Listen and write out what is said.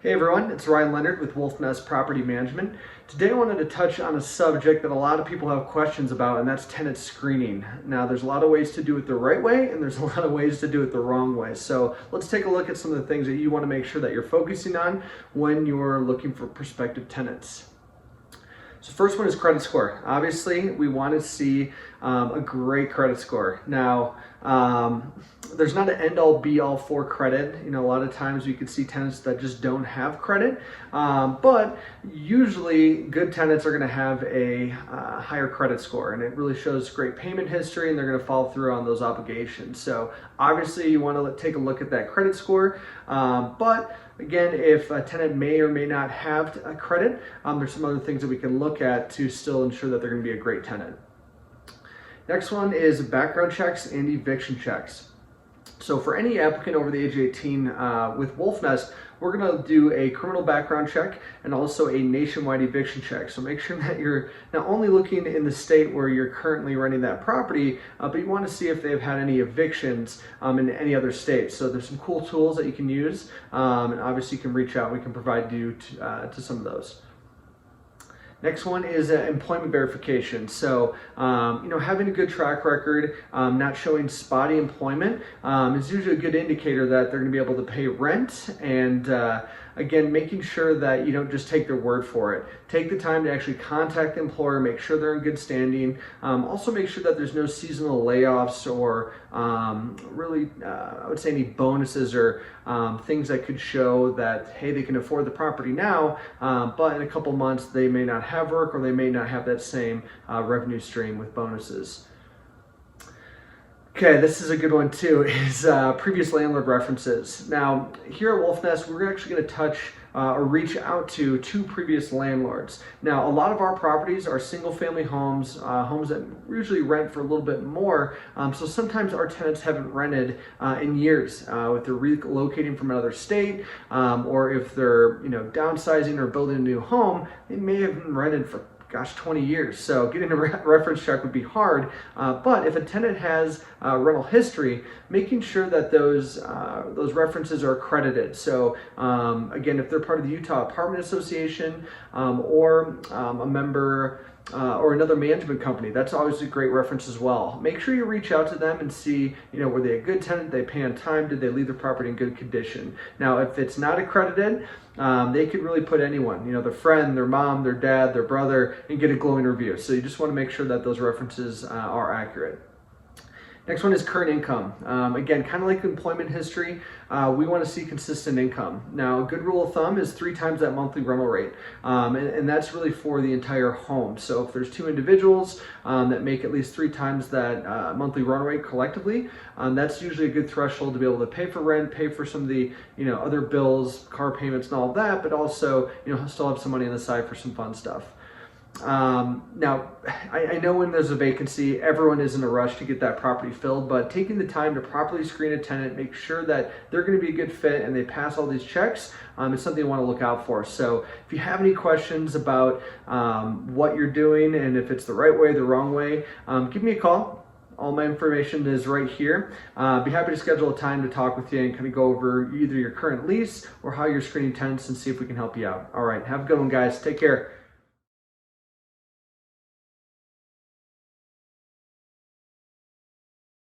Hey everyone, it's Ryan Leonard with Wolfnest Property Management. Today I wanted to touch on a subject that a lot of people have questions about, and that's tenant screening. Now there's a lot of ways to do it the right way and there's a lot of ways to do it the wrong way. So let's take a look at some of the things that you want to make sure that you're focusing on when you're looking for prospective tenants. So first one is credit score. Obviously, we want to see a great credit score. Now, there's not an end-all be-all for credit. You know, a lot of times you can see tenants that just don't have credit, but usually good tenants are going to have a higher credit score, and it really shows great payment history, and they're going to follow through on those obligations. So obviously, you want to take a look at that credit score, but again, if a tenant may or may not have a credit, there's some other things that we can look at to still ensure that they're going to be a great tenant. Next one is background checks and eviction checks. So for any applicant over the age of 18 with Wolfnest, we're going to do a criminal background check and also a nationwide eviction check. So make sure that you're not only looking in the state where you're currently renting that property, but you want to see if they've had any evictions in any other states. So there's some cool tools that you can use, and obviously you can reach out. We can provide you to some of those. Next one is employment verification. So, having a good track record, not showing spotty employment is usually a good indicator that they're going to be able to pay rent. And again, making sure that you don't just take their word for it. Take the time to actually contact the employer, make sure they're in good standing. Also make sure that there's no seasonal layoffs or really, I would say any bonuses or things that could show that, hey, they can afford the property now, but in a couple months they may not have work or they may not have that same revenue stream with bonuses. Okay, this is a good one too, is previous landlord references. Now, here at Wolfnest, we're actually going to touch or reach out to 2 previous landlords. Now, a lot of our properties are single-family homes, homes that usually rent for a little bit more, so sometimes our tenants haven't rented in years. If they're relocating from another state, or if they're downsizing or building a new home, they may have been rented for 20 years. So getting a reference check would be hard, but if a tenant has rental history, making sure that those references are accredited. So again, if they're part of the Utah Apartment Association or a member or another management company, that's always a great reference as well. Make sure you reach out to them and see, were they a good tenant? Did they pay on time? Did they leave the property in good condition? Now, if it's not accredited, they could really put anyone, their friend, their mom, their dad, their brother, and get a glowing review. So you just want to make sure that those references are accurate. Next one is current income. Again, kind of like employment history, we want to see consistent income. Now, a good rule of thumb is 3 times that monthly rental rate, and that's really for the entire home. So if there's 2 individuals that make at least 3 times that monthly rental rate collectively, that's usually a good threshold to be able to pay for rent, pay for some of the other bills, car payments, and all of that, but also still have some money on the side for some fun stuff. Now, I know when there's a vacancy, everyone is in a rush to get that property filled, but taking the time to properly screen a tenant, make sure that they're going to be a good fit and they pass all these checks, is something you want to look out for. So if you have any questions about what you're doing and if it's the right way, the wrong way, give me a call. All my information is right here. Be happy to schedule a time to talk with you and kind of go over either your current lease or how you're screening tenants and see if we can help you out. All right, have a good one, guys. Take care.